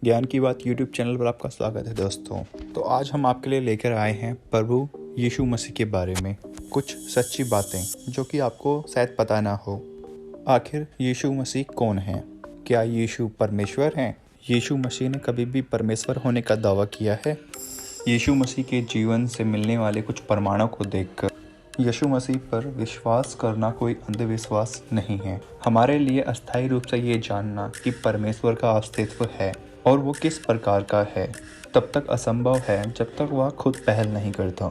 ज्ञान की बात यूट्यूब चैनल पर आपका स्वागत है दोस्तों। तो आज हम आपके लिए लेकर आए हैं प्रभु यीशु मसीह के बारे में कुछ सच्ची बातें जो कि आपको शायद पता ना हो। आखिर यीशु मसीह कौन है? क्या यीशु परमेश्वर हैं? यीशु मसीह ने कभी भी परमेश्वर होने का दावा किया है? यीशु मसीह के जीवन से मिलने वाले कुछ प्रमाणों को देखकर यीशु मसीह पर विश्वास करना कोई अंधविश्वास नहीं है। हमारे लिए अस्थायी रूप से ये जानना कि परमेश्वर का अस्तित्व है और वो किस प्रकार का है तब तक असंभव है जब तक वह खुद पहल नहीं करता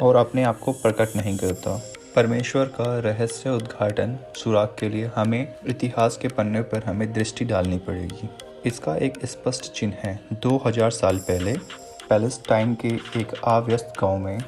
और अपने आप को प्रकट नहीं करता। परमेश्वर का रहस्य उद्घाटन सुराग के लिए हमें इतिहास के पन्ने पर हमें दृष्टि डालनी पड़ेगी। इसका एक स्पष्ट चिन्ह है। 2000 साल पहले पैलेस्टाइन के एक अव्यस्त गांव में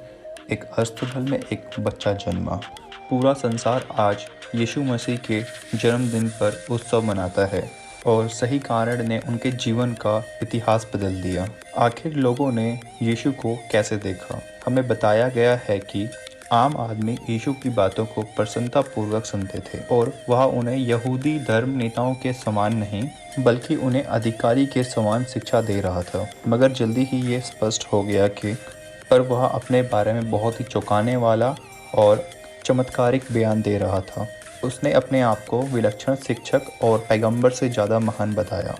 एक अस्तबल में एक बच्चा जन्मा। पूरा संसार आज यीशु मसीह के जन्मदिन पर उत्सव मनाता है और सही कारण ने उनके जीवन का इतिहास बदल दिया। आखिर लोगों ने यीशु को कैसे देखा? हमें बताया गया है कि आम आदमी यीशु की बातों को प्रसन्नतापूर्वक सुनते थे और वह उन्हें यहूदी धर्म नेताओं के समान नहीं बल्कि उन्हें अधिकारी के समान शिक्षा दे रहा था। मगर जल्दी ही ये स्पष्ट हो गया कि पर वह अपने बारे में बहुत ही चौंकाने वाला और चमत्कारिक बयान दे रहा था। उसने अपने आप को विलक्षण शिक्षक और पैगंबर से ज़्यादा महान बताया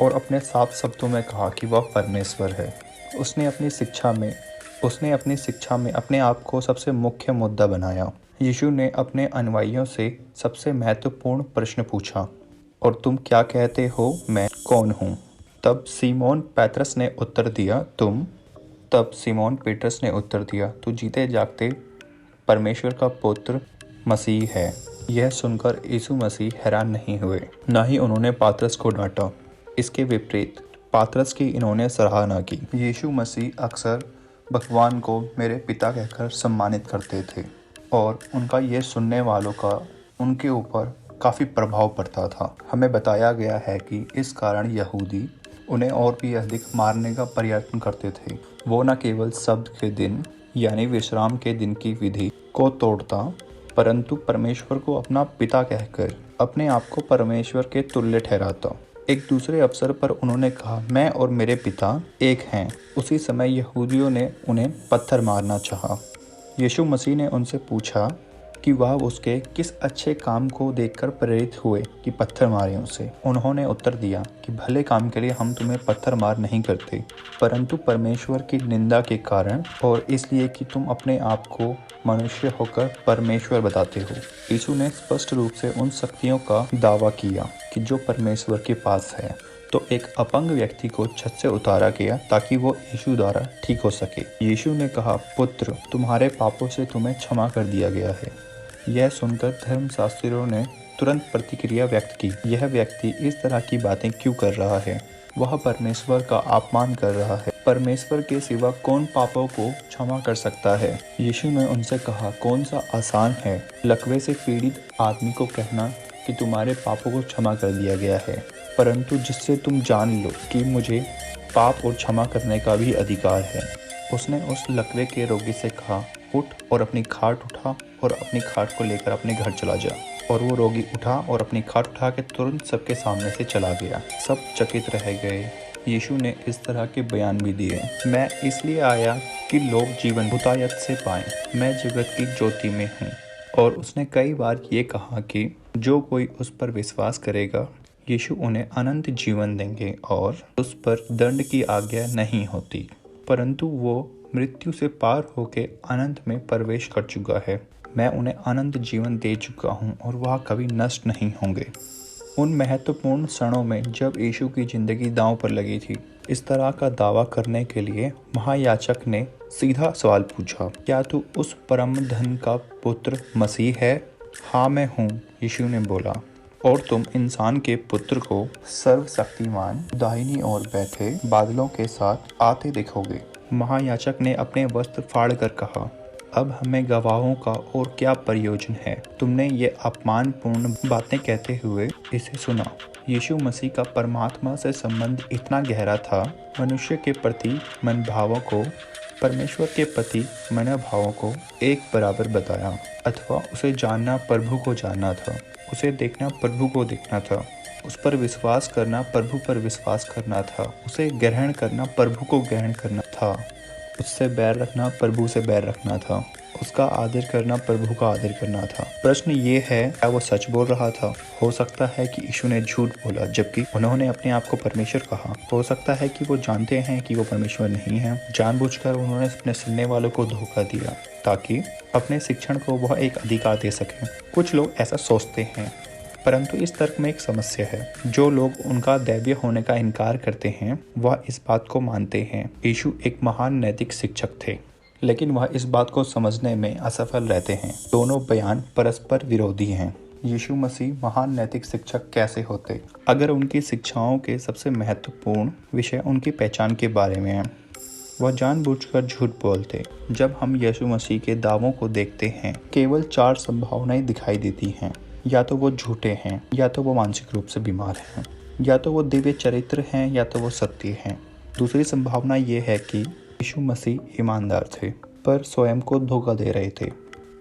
और अपने साफ शब्दों में कहा कि वह परमेश्वर है। उसने अपनी शिक्षा में अपने आप को सबसे मुख्य मुद्दा बनाया। यीशु ने अपने अनुयायियों से सबसे महत्वपूर्ण प्रश्न पूछा, और तुम क्या कहते हो मैं कौन हूँ? तब सीमोन पेत्रस ने उत्तर दिया, तू जीते जागते परमेश्वर का पुत्र मसीह है। यह सुनकर यीशु मसीह हैरान नहीं हुए, न ही उन्होंने पात्रस को डांटा। इसके विपरीत पात्रस की इन्होंने सराहना की। यीशु मसीह अक्सर भगवान को मेरे पिता कहकर सम्मानित करते थे और उनका यह सुनने वालों का उनके ऊपर काफ़ी प्रभाव पड़ता था। हमें बताया गया है कि इस कारण यहूदी उन्हें और भी अधिक मारने का प्रयत्न करते थे। वो न केवल शब्द के दिन यानी विश्राम के दिन की विधि को तोड़ता, परंतु परमेश्वर को अपना पिता कहकर अपने आप को परमेश्वर के तुल्य ठहराता। एक दूसरे अवसर पर उन्होंने कहा, मैं और मेरे पिता एक हैं। उसी समय यहूदियों ने उन्हें पत्थर मारना चाहा। यीशु मसीह ने उनसे पूछा कि वह उसके किस अच्छे काम को देखकर प्रेरित हुए कि पत्थर मारे उसे। उन्होंने उत्तर दिया कि भले काम के लिए हम तुम्हें पत्थर मार नहीं करते, परंतु परमेश्वर की निंदा के कारण और इसलिए कि तुम अपने आप को मनुष्य होकर परमेश्वर बताते हो। यीशु ने स्पष्ट रूप से उन शक्तियों का दावा किया कि जो परमेश्वर के पास है। तो एक अपंग व्यक्ति को छत से उतारा गया ताकि वो यीशु द्वारा ठीक हो सके। यीशु ने कहा, पुत्र, तुम्हारे पापों से तुम्हें क्षमा कर दिया गया है। यह सुनकर धर्मशास्त्रियों ने तुरंत प्रतिक्रिया व्यक्त की, यह व्यक्ति इस तरह की बातें क्यों कर रहा है? वह परमेश्वर का अपमान कर रहा है। परमेश्वर के सिवा कौन पापों को क्षमा कर सकता है? यीशु ने उनसे कहा, कौन सा आसान है लकवे से पीड़ित आदमी को कहना कि तुम्हारे पापों को क्षमा कर दिया गया है, परंतु जिससे तुम जान लो कि मुझे पाप और क्षमा करने का भी अधिकार है। उसने उस लकवे के रोगी से कहा, उठ और अपनी खाट उठा और अपनी खाट को लेकर अपने घर चला जा। और वो रोगी उठा और अपनी खाट उठा के तुरंत सबके सामने से चला गया। सब चकित रह गए। यीशु ने इस तरह के बयान भी दिए, मैं इसलिए आया कि लोग जीवन बहुतायत से पाएं। मैं जगत की ज्योति में हूँ। और उसने कई बार ये कहा कि जो कोई उस पर विश्वास करेगा, यीशु उन्हें अनंत जीवन देंगे और उस पर दंड की आज्ञा नहीं होती, परंतु वो मृत्यु से पार होके अनंत में प्रवेश कर चुका है। मैं उन्हें अनंत जीवन दे चुका हूँ और वह कभी नष्ट नहीं होंगे। उन महत्वपूर्ण क्षणों में जब यीशु की जिंदगी दांव पर लगी थी, इस तरह का दावा करने के लिए महायाजक ने सीधा सवाल पूछा, क्या तू उस परम धन का पुत्र मसीह है? हाँ, मैं हूँ, यीशु ने बोला। और तुम इंसान के पुत्र को सर्वशक्तिमान दाहिनी ओर बैठे बादलों के साथ आते देखोगे। महायाजक ने अपने वस्त्र फाड़ कर कहा, अब हमें गवाहों का और क्या प्रयोजन है? तुमने ये अपमानपूर्ण बातें कहते हुए इसे सुना। यीशु मसीह का परमात्मा से संबंध इतना गहरा था, मनुष्य के प्रति मनभावों को परमेश्वर के प्रति मनोभावों को एक बराबर बताया। अथवा उसे जानना प्रभु को जानना था, उसे देखना प्रभु को देखना था। उस पर विश्वास करना प्रभु पर विश्वास करना था। उसे ग्रहण करना प्रभु को ग्रहण करना था। उससे बैर रखना प्रभु से बैर रखना था। उसका आदर करना प्रभु का आदर करना था। प्रश्न ये है, क्या वो सच बोल रहा था? हो सकता है कि यीशु ने झूठ बोला जबकि उन्होंने अपने आप को परमेश्वर कहा। हो सकता है कि वो जानते हैं कि वो परमेश्वर नहीं है। जानबूझकर उन्होंने अपने सुनने वालों को धोखा दिया ताकि अपने शिक्षण को वह एक अधिकार दे सकें। कुछ लोग ऐसा सोचते हैं, परंतु इस तर्क में एक समस्या है। जो लोग उनका दैवीय होने का इनकार करते हैं वह इस बात को मानते हैं यीशु एक महान नैतिक शिक्षक थे, लेकिन वह इस बात को समझने में असफल रहते हैं। दोनों बयान परस्पर विरोधी हैं। यीशु मसीह महान नैतिक शिक्षक कैसे होते? अगर उनकी शिक्षाओं के सबसे महत्वपूर्ण विषय उनकी पहचान के बारे में है, वह जानबूझकर झूठ बोलते। जब हम यीशु मसीह के दावों को देखते हैं, केवल 4 संभावनाएं दिखाई देती हैं। या तो वो झूठे हैं, या तो वो मानसिक रूप से बीमार हैं, या तो वो दिव्य चरित्र हैं, या तो वो सत्य हैं। दूसरी संभावना ये है कि यीशु मसीह ईमानदार थे पर स्वयं को धोखा दे रहे थे।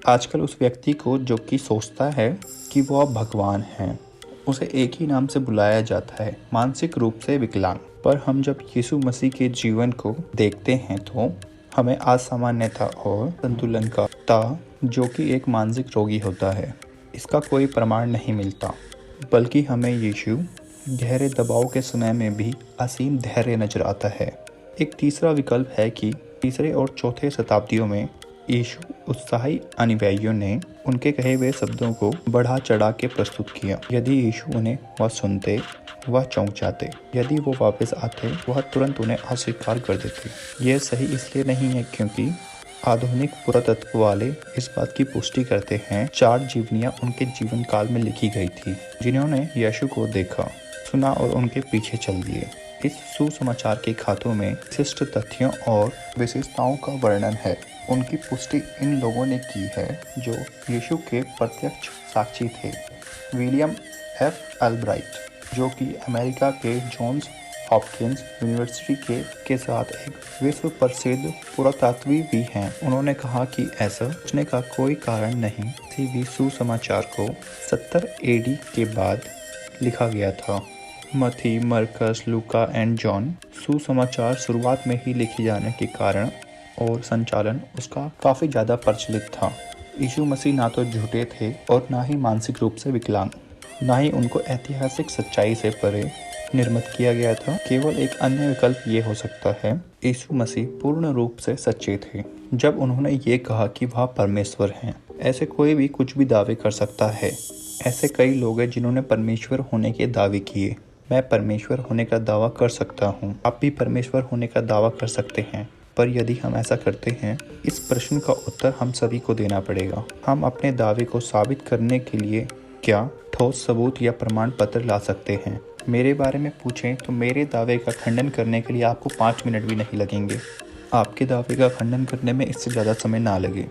आजकल उस व्यक्ति को जो कि सोचता है कि वह भगवान है, उसे एक ही नाम से बुलाया जाता है, मानसिक रूप से विकलांग। पर हम जब यीशु मसीह के जीवन को देखते हैं तो हमें असामान्यता और संतुलन का जो कि एक मानसिक रोगी होता है, इसका कोई प्रमाण नहीं मिलता, बल्कि हमें यीशु गहरे दबाव के समय में भी असीम धैर्य नजर आता है। एक तीसरा विकल्प है कि तीसरे और चौथे शताब्दियों में यीशु उत्साही अनुयायियों ने उनके कहे हुए शब्दों को बढ़ा चढ़ा के प्रस्तुत किया। यदि यीशु उन्हें वह सुनते, वह चौंक जाते। यदि वो वापस आते, वह तुरंत उन्हें अस्वीकार कर देते। यह सही इसलिए नहीं है क्योंकि आधुनिक पुरातत्व वाले इस बात की पुष्टि करते हैं 4 जीवनियां उनके जीवन काल में लिखी गई थी, जिन्होंने यीशु को देखा, सुना और उनके पीछे चल दिए। इस सुसमाचार के खातों में विशिष्ट तथ्यों और विशेषताओं का वर्णन है। उनकी पुष्टि इन लोगों ने की है जो यीशु के प्रत्यक्ष साक्षी थे। विलियम एफ एल्ब्राइट, जो कि अमेरिका के जॉन्स हॉपकिंस यूनिवर्सिटी के साथ एक विश्व प्रसिद्ध पुरातत्वविद भी हैं, उन्होंने कहा कि ऐसा सोचने का कोई कारण नहीं, किसी भी सुसमाचार को 70 एडी के बाद लिखा गया था। मथी, मरकस, लूका एंड जॉन सुसमाचार शुरुआत में ही लिखे जाने के कारण और संचालन उसका काफ़ी ज़्यादा प्रचलित था। यीशु मसीह ना तो झूठे थे और ना ही मानसिक रूप से विकलांग, ना ही उनको ऐतिहासिक सच्चाई से परे निर्मित किया गया था। केवल एक अन्य विकल्प ये हो सकता है, यीशु मसीह पूर्ण रूप से सच्चे थे जब उन्होंने ये कहा कि वह परमेश्वर हैं। ऐसे कोई भी कुछ भी दावे कर सकता है। ऐसे कई लोग हैं जिन्होंने परमेश्वर होने के दावे किए। मैं परमेश्वर होने का दावा कर सकता हूँ, आप भी परमेश्वर होने का दावा कर सकते हैं। पर यदि हम ऐसा करते हैं, इस प्रश्न का उत्तर हम सभी को देना पड़ेगा। हम अपने दावे को साबित करने के लिए क्या ठोस सबूत या प्रमाण पत्र ला सकते हैं? मेरे बारे में पूछें तो मेरे दावे का खंडन करने के लिए आपको 5 मिनट भी नहीं लगेंगे। आपके दावे का खंडन करने में इससे ज़्यादा समय ना लगे।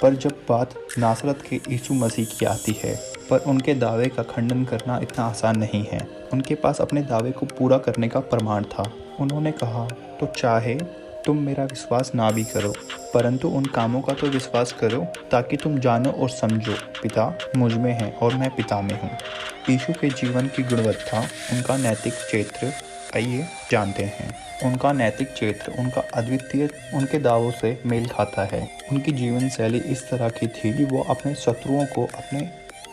पर जब बात नासरत के यीशु मसीह की आती है, पर उनके दावे का खंडन करना इतना आसान नहीं है। उनके पास अपने दावे को पूरा करने का प्रमाण था। उन्होंने कहा, तो चाहे तुम मेरा विश्वास ना भी करो, परंतु उन कामों का तो विश्वास करो ताकि तुम जानो और समझो पिता मुझ में है और मैं पिता में हूँ। यीशु के जीवन की गुणवत्ता, उनका नैतिक चरित्र आइए जानते हैं। उनका नैतिक चरित्र, उनका अद्वितीय उनके दावों से मेल खाता है। उनकी जीवन शैली इस तरह की थी कि वो अपने शत्रुओं को अपने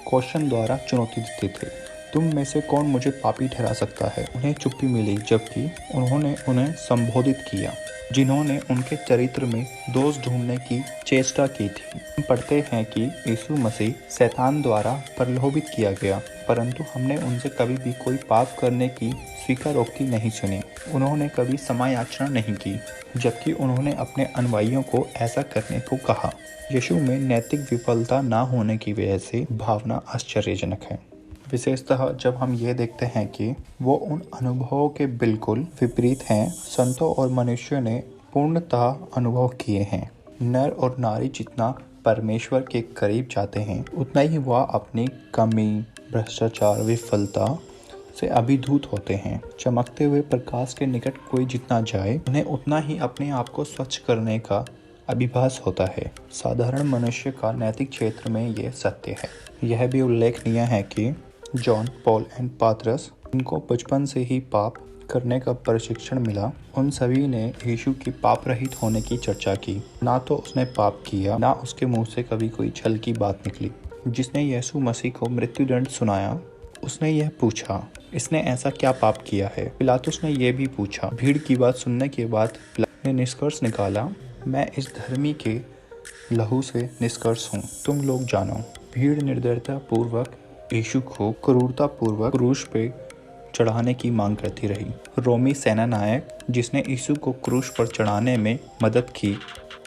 क्वेश्चन द्वारा चुनौती देते थे। तुम में से कौन मुझे पापी ठहरा सकता है? उन्हें चुप्पी मिली जबकि उन्होंने उन्हें संबोधित किया जिन्होंने उनके चरित्र में दोष ढूंढने की चेष्टा की थी। हम पढ़ते हैं कि यीशु मसीह शैतान द्वारा प्रलोभित किया गया, परंतु हमने उनसे कभी भी कोई पाप करने की स्वीकारोक्ति नहीं सुनी। उन्होंने कभी समायाचना नहीं की, जबकि उन्होंने अपने अनुयायियों को ऐसा करने को कहा। यीशु में नैतिक विफलता न होने की वजह से भावना आश्चर्यजनक है, विशेषतः जब हम ये देखते हैं कि वो उन अनुभवों के बिल्कुल विपरीत हैं संतों और मनुष्यों ने पूर्णतः अनुभव किए हैं। नर और नारी जितना परमेश्वर के करीब जाते हैं, उतना ही वह अपनी कमी, भ्रष्टाचार, विफलता से अभिभूत होते हैं। चमकते हुए प्रकाश के निकट कोई जितना जाए, उन्हें उतना ही अपने आप को स्वच्छ करने का अभिभास होता है। साधारण मनुष्य का नैतिक क्षेत्र में यह सत्य है। यह भी उल्लेखनीय है कि जॉन, पॉल एंड पात्रस, इनको बचपन से ही पाप करने का प्रशिक्षण मिला, उन सभी ने यीशु की पाप रहित होने की चर्चा की। ना तो उसने पाप किया, ना उसके मुंह से कभी कोई छल की बात निकली। जिसने यीशु मसीह को मृत्युदंड सुनाया, उसने यह पूछा, इसने ऐसा क्या पाप किया है? पिलातुस ने यह भी पूछा। भीड़ की बात सुनने के बाद पिलातुस ने निष्कर्ष निकाला, मैं इस धर्मी के लहू से निष्कर्ष हूँ, तुम लोग जानो। भीड़ निर्दयता पूर्वक यीशु को क्रूरता पूर्वक क्रूस पे चढ़ाने की मांग करती रही। रोमी सेना नायक, जिसने यीशु को क्रूस पर चढ़ाने में मदद की,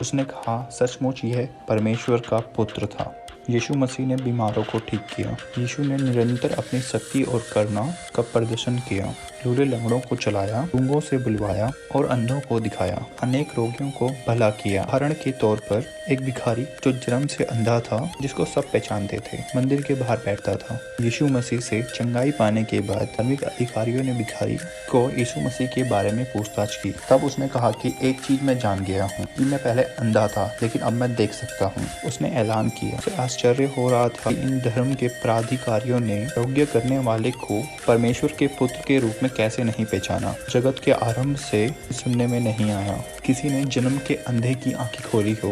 उसने कहा, सचमुच यह परमेश्वर का पुत्र था। यीशु मसीह ने बीमारों को ठीक किया। यीशु ने निरंतर अपनी शक्ति और करुणा का प्रदर्शन किया। लूले लंगड़ों को चलाया, गूंगों से बुलवाया और अंधों को दिखाया। अनेक रोगियों को भला किया। उदाहरण के तौर पर एक भिखारी जो जन्म से अंधा था, जिसको सब पहचानते थे, मंदिर के बाहर बैठता था। यीशु मसीह से चंगाई पाने के बाद धार्मिक अधिकारियों ने भिखारी को यीशु मसीह के बारे में पूछताछ की। तब उसने कहा कि एक चीज मैं जान गया हूँ कि मैं पहले अंधा था, लेकिन अब मैं देख सकता हूँ। उसने ऐलान किया। आश्चर्य हो रहा था कि इन धर्म के प्राधिकारियों ने योग्य करने वाले को परमेश्वर के पुत्र के रूप में कैसे नहीं पहचाना। जगत के आरंभ से सुनने में नहीं आया किसी ने जन्म के अंधे की आंखें खोली हो।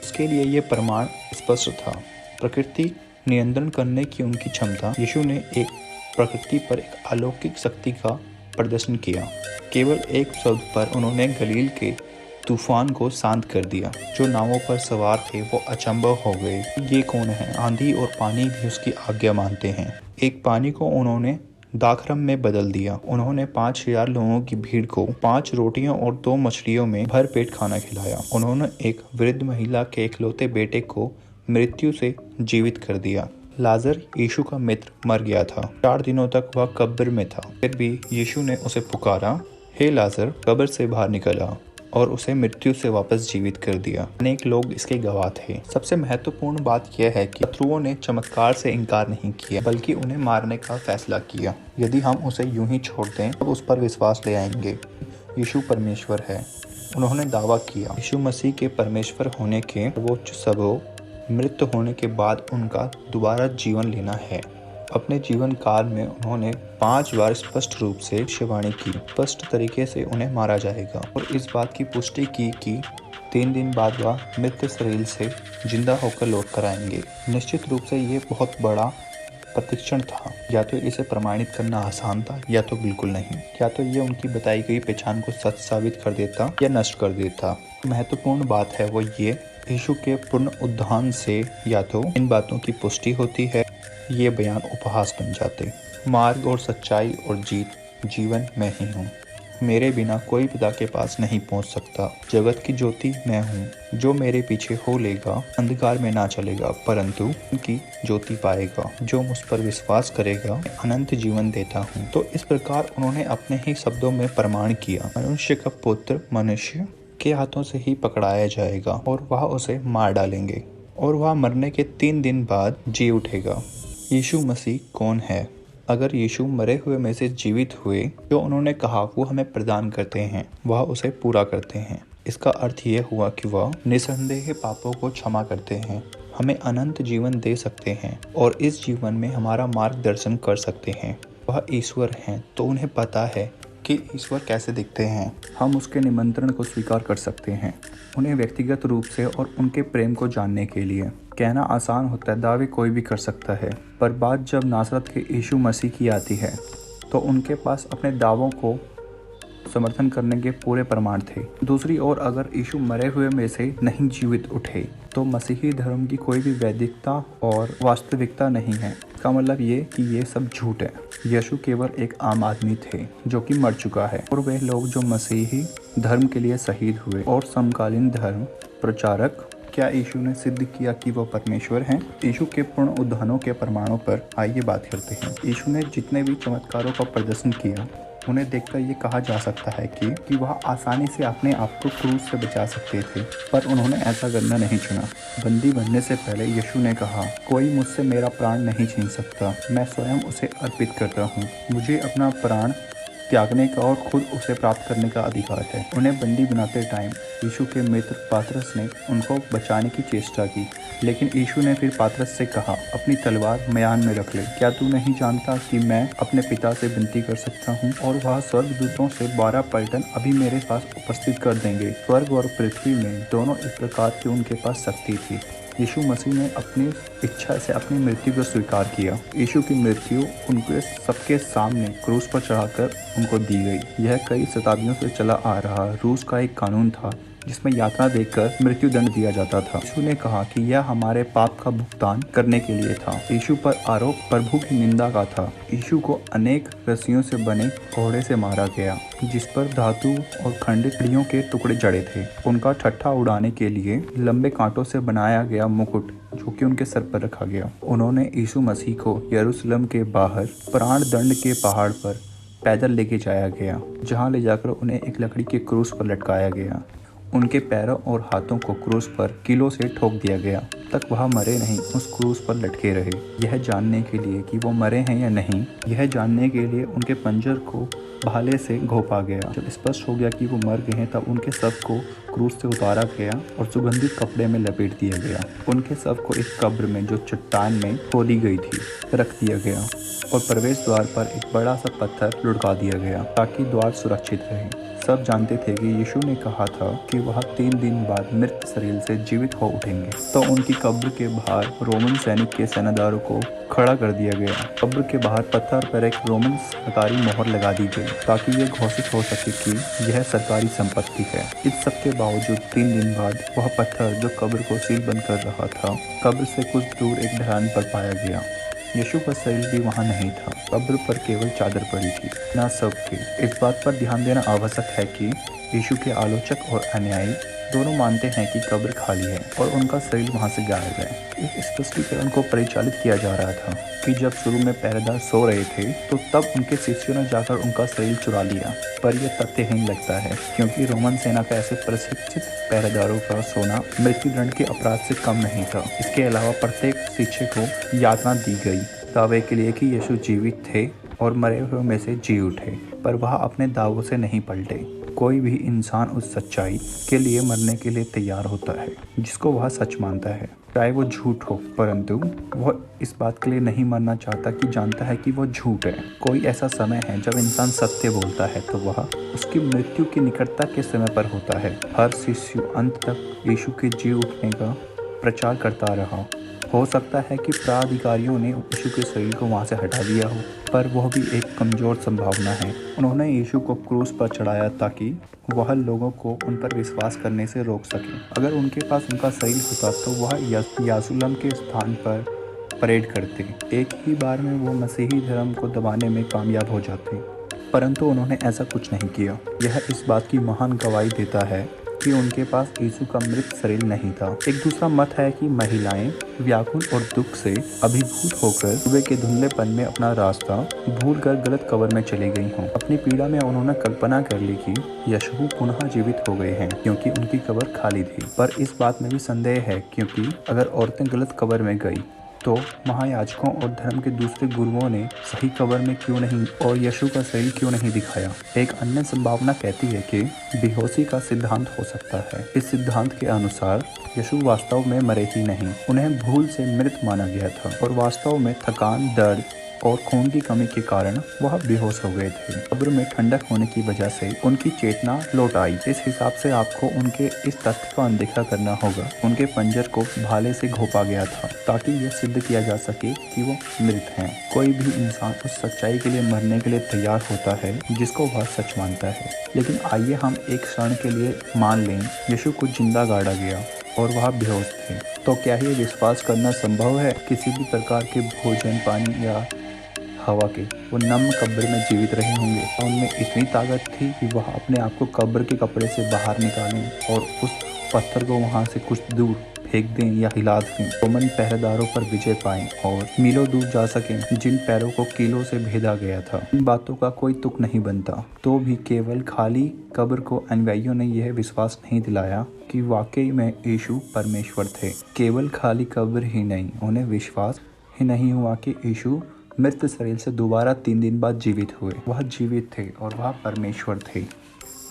उसके लिए यह प्रमाण स्पष्ट था। प्रकृति नियंत्रण करने की उनकी क्षमता। यीशु ने एक प्रकृति पर एक अलौकिक शक्ति का प्रदर्शन किया। केवल एक शब्द पर उन्होंने गलील के तूफान को शांत कर दिया। जो नावों पर सवार थे वो अचंभव हो गए। ये कौन है? आंधी और पानी भी उसकी आज्ञा मानते हैं। एक पानी को उन्होंने दाखरम में बदल दिया। उन्होंने 5000 लोगों की भीड़ को 5 रोटियों और 2 मछलियों में भर पेट खाना खिलाया। उन्होंने एक वृद्ध महिला के इकलौते बेटे को मृत्यु से जीवित कर दिया। लाजर, यीशु का मित्र, मर गया था। 4 दिनों तक वह कब्र में था। फिर भी यीशु ने उसे पुकारा, हे लाजर, कब्र से बाहर निकल आ, और उसे मृत्यु से वापस जीवित कर दिया। अनेक लोग इसके गवाह थे। सबसे महत्वपूर्ण बात यह है कि शत्रुओं ने चमत्कार से इनकार नहीं किया, बल्कि उन्हें मारने का फैसला किया। यदि हम उसे यूं ही छोड़ दें, तब उस पर विश्वास ले आएंगे। यीशु परमेश्वर है, उन्होंने दावा किया। यीशु मसीह के परमेश्वर होने के सर्वोच्च सबक मृत्यु होने के बाद उनका दोबारा जीवन लेना है। अपने जीवन काल में उन्होंने 5 बार स्पष्ट रूप से भविष्यवाणी की, स्पष्ट तरीके से उन्हें मारा जाएगा, और इस बात की पुष्टि की कि 3 दिन बाद वह मृत शरीर से जिंदा होकर लौट कर आएंगे। निश्चित रूप से ये बहुत बड़ा प्रतिक्षण था। या तो इसे प्रमाणित करना आसान था, या तो बिल्कुल नहीं। या तो ये उनकी बताई गई पहचान को सच साबित कर देता या नष्ट कर देता। महत्वपूर्ण बात है वो ये, यीशु के पूर्ण उद्धान से या तो इन बातों की पुष्टि होती है, ये बयान उपहास बन जाते। मार्ग और सच्चाई और जीत जीवन में ही हूँ। मेरे बिना कोई पिता के पास नहीं पहुँच सकता। जगत की ज्योति मैं हूँ। जो मेरे पीछे हो लेगा अंधकार में ना चलेगा, परंतु उनकी ज्योति पाएगा। जो मुझ पर विश्वास करेगा अनंत जीवन देता हूँ। तो इस प्रकार उन्होंने अपने ही शब्दों में प्रमाण किया, मनुष्य का पुत्र मनुष्य के हाथों से ही पकड़ाया जाएगा, और वह उसे मार डालेंगे, और वह मरने के 3 दिन बाद जी उठेगा। यीशु मसीह कौन है? अगर यीशु मरे हुए में से जीवित हुए, जो उन्होंने कहा वो हमें प्रदान करते हैं, वह उसे पूरा करते हैं। इसका अर्थ यह हुआ कि वह निसंदेह पापों को क्षमा करते हैं, हमें अनंत जीवन दे सकते हैं, और इस जीवन में हमारा मार्गदर्शन कर सकते हैं। वह ईश्वर हैं, तो उन्हें पता है कि ईश्वर कैसे दिखते हैं। हम उसके निमंत्रण को स्वीकार कर सकते हैं, उन्हें व्यक्तिगत रूप से और उनके प्रेम को जानने के लिए। कहना आसान होता है, दावे कोई भी कर सकता है, पर बात जब नासरत के यीशु मसीह की आती है, तो उनके पास अपने दावों को समर्थन करने के पूरे प्रमाण थे। दूसरी ओर अगर यीशु मरे हुए में से नहीं जीवित उठे, तो मसीही धर्म की कोई भी वैदिकता और वास्तविकता नहीं है। इसका मतलब ये कि ये सब झूठ है। यीशु केवल एक आम आदमी थे जो कि मर चुका है, और वे लोग जो मसीही धर्म के लिए शहीद हुए और समकालीन धर्म प्रचारक। क्या यीशु ने सिद्ध किया कि वो परमेश्वर हैं? यीशु के पूर्ण उद्धानों के प्रमाणों पर आइए बात करते हैं। यीशु ने जितने भी चमत्कारों का प्रदर्शन किया, उन्हें देखकर ये कहा जा सकता है कि वह आसानी से अपने आप को क्रूस से बचा सकते थे, पर उन्होंने ऐसा करना नहीं चुना। बंदी बनने से पहले यीशु ने कहा, कोई मुझसे मेरा प्राण नहीं छीन सकता, मैं स्वयं उसे अर्पित करता हूँ। मुझे अपना प्राण त्यागने का और खुद उसे प्राप्त करने का अधिकार है। उन्हें बंदी बनाते टाइम यीशु के मित्र पात्रस ने उनको बचाने की चेष्टा की, लेकिन यीशु ने फिर पात्रस से कहा, अपनी तलवार म्यान में रख ले। क्या तू नहीं जानता कि मैं अपने पिता से विनती कर सकता हूँ और वह स्वर्गदूतों से 12 पलटन अभी मेरे पास उपस्थित कर देंगे। स्वर्ग और पृथ्वी में दोनों इस प्रकार की उनके पास शक्ति थी। यीशु मसीह ने अपनी इच्छा से अपनी मृत्यु को स्वीकार किया। यीशु की मृत्यु उनके सबके सामने क्रूस पर चढ़ाकर उनको दी गई। यह कई शताब्दियों से चला आ रहा रूस का एक कानून था जिसमें यातना देकर मृत्यु दंड दिया जाता था। यीशु ने कहा कि यह हमारे पाप का भुगतान करने के लिए था। यीशु पर आरोप प्रभु की निंदा का था। यीशु को अनेक रस्सियों से बने घोड़े से मारा गया जिस पर धातु और खंडित हड्डियों के टुकड़े जड़े थे। उनका ठट्ठा उड़ाने के लिए लंबे कांटों से बनाया गया मुकुट जो कि उनके सर पर रखा गया। उन्होंने यीशु मसीह को यरूशलेम के बाहर प्राण दंड के पहाड़ पर पैदल लेके जाया गया, जहां ले जाकर उन्हें एक लकड़ी के क्रूस पर लटकाया गया। उनके पैरों और हाथों को क्रूस पर कीलों से ठोक दिया गया तक वह मरे नहीं, उस क्रूस पर लटके रहे। यह जानने के लिए कि वो मरे हैं या नहीं, यह जानने के लिए उनके पंजर को भाले से घोंपा गया। जब स्पष्ट हो गया कि वो मर गए हैं तब उनके शव को क्रूस से उतारा गया और सुगंधित कपड़े में लपेट दिया गया। उनके शव को एक कब्र में जो चट्टान में खोदी गई थी रख दिया गया और प्रवेश द्वार पर एक बड़ा सा पत्थर लुढ़का दिया गया ताकि द्वार सुरक्षित रहे। सब जानते थे कि यीशु ने कहा था कि वह 3 दिन बाद मृत शरीर से जीवित हो उठेंगे। तो उनकी कब्र के बाहर रोमन सैनिक के सेनादारों को खड़ा कर दिया गया। कब्र के बाहर पत्थर पर एक रोमन सरकारी मोहर लगा दी गई ताकि यह घोषित हो सके कि यह सरकारी संपत्ति है। इस सब के बावजूद 3 दिन बाद वह पत्थर जो कब्र को सील बंद कर रहा था, कब्र से कुछ दूर एक ढलान पर पाया गया। यीशु का शरीर भी वहाँ नहीं था, कब्र पर केवल चादर पड़ी थी, ना सब थे। इस बात पर ध्यान देना आवश्यक है कि यीशु के आलोचक और अनुयायी दोनों मानते हैं कि कब्र खाली है और उनका शरीर वहाँ से गायब है। इस स्पष्टीकरण को परिचालित किया जा रहा था कि जब शुरू में पहरेदार सो रहे थे तो तब उनके शिष्यों ने जाकर उनका शरीर चुरा लिया, पर यह तथ्यहीन लगता है क्योंकि रोमन सेना का ऐसे प्रशिक्षित पहरेदारों का सोना मृत्युदंड के अपराध से कम नहीं था। इसके अलावा प्रत्येक शिष्य को यातना दी गई दावे के लिए कि यीशु जीवित थे और मरे हुए में से जी उठे, पर वह अपने दावों से नहीं पलटे। कोई भी इंसान उस सच्चाई के लिए मरने के लिए तैयार होता है जिसको वह सच मानता है, चाहे वो झूठ हो, परंतु वह इस बात के लिए नहीं मरना चाहता कि जानता है कि वह झूठ है। कोई ऐसा समय है जब इंसान सत्य बोलता है तो वह उसकी मृत्यु की निकटता के समय पर होता है। हर शिष्य अंत तक यीशु के जी उठने का प्रचार करता रहा। हो सकता है कि प्राधिकारियों ने यीशु के शरीर को वहाँ से हटा दिया हो, पर वह भी एक कमज़ोर संभावना है। उन्होंने यीशु को क्रूस पर चढ़ाया ताकि वह लोगों को उन पर विश्वास करने से रोक सके। अगर उनके पास उनका शरीर होता तो वह यरूशलेम के स्थान पर परेड करते। एक ही बार में वो मसीही धर्म को दबाने में कामयाब हो जाते, परंतु उन्होंने ऐसा कुछ नहीं किया। यह इस बात की महान गवाही देता है कि उनके पास यीशु का मृत शरीर नहीं था। एक दूसरा मत है कि महिलाएं व्याकुल और दुख से अभिभूत होकर सुबह के धुंधलेपन में अपना रास्ता भूलकर गलत कब्र में चली गई हों। अपनी पीड़ा में उन्होंने कल्पना कर ली कि यीशु पुनः जीवित हो गए हैं क्योंकि उनकी कब्र खाली थी। पर इस बात में भी संदेह है क्योंकि अगर औरतें गलत कब्र में गई तो महायाजकों और धर्म के दूसरे गुरुओं ने सही कब्र में क्यों नहीं और यीशु का शरीर क्यों नहीं दिखाया। एक अन्य संभावना कहती है कि बेहोशी का सिद्धांत हो सकता है। इस सिद्धांत के अनुसार यीशु वास्तव में मरे ही नहीं, उन्हें भूल से मृत माना गया था और वास्तव में थकान, दर्द और खून की कमी के कारण वह बेहोश हो गए थे। कब्र में ठंडक होने की वजह से उनकी चेतना लौट आई। इस हिसाब से आपको उनके इस तथ्य को अनदेखा करना होगा। उनके पंजर को भाले से घोंपा गया था ताकि यह सिद्ध किया जा सके कि वो मृत हैं। कोई भी इंसान उस सच्चाई के लिए मरने के लिए तैयार होता है जिसको वह सच मानता है। लेकिन आइए हम एक क्षण के लिए मान लें यीशु को जिंदा गाड़ा गया और वह बेहोश थे, तो क्या ये विश्वास करना संभव है किसी भी प्रकार के भोजन, पानी या हवा के वो नम कब्र में जीवित रहे होंगे? उनमें इतनी ताकत थी कि वह अपने आप को कब्र के कपड़े से बाहर निकालें और उस पत्थर को वहां से कुछ दूर फेंक दें या हिला दें, रोमन पहरेदारों पर विजय पाएं और मीलों दूर जा सकें जिन पैरों को कीलों से भेदा गया था। इन बातों का कोई तुक नहीं बनता। तो भी केवल खाली कब्र को अनुयायियों ने यह विश्वास नहीं दिलाया कि वाकई में यीशु परमेश्वर थे। केवल खाली कब्र ही नहीं, उन्हें विश्वास ही नहीं हुआ कि यीशु मृत शरीर से दोबारा 3 दिन बाद जीवित हुए। वह जीवित थे और वह परमेश्वर थे।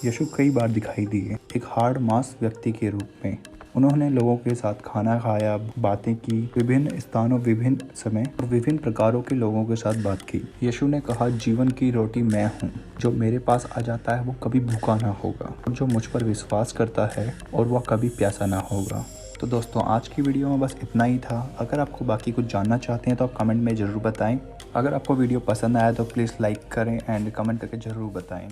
यीशु कई बार दिखाई दिए एक हार्ड मास व्यक्ति के रूप में। उन्होंने लोगों के साथ खाना खाया, बातें की, विभिन्न स्थानों, विभिन्न समय और विभिन्न प्रकारों के लोगों के साथ बात की। यीशु ने कहा, जीवन की रोटी मैं हूँ। जो मेरे पास आ जाता है वो कभी भूखा ना होगा, और जो मुझ पर विश्वास करता है और वह कभी प्यासा ना होगा। तो दोस्तों, आज की वीडियो में बस इतना ही था। अगर आपको बाकी कुछ जानना चाहते हैं तो आप कमेंट में ज़रूर बताएं। अगर आपको वीडियो पसंद आया तो प्लीज़ लाइक करें एंड कमेंट करके ज़रूर बताएं।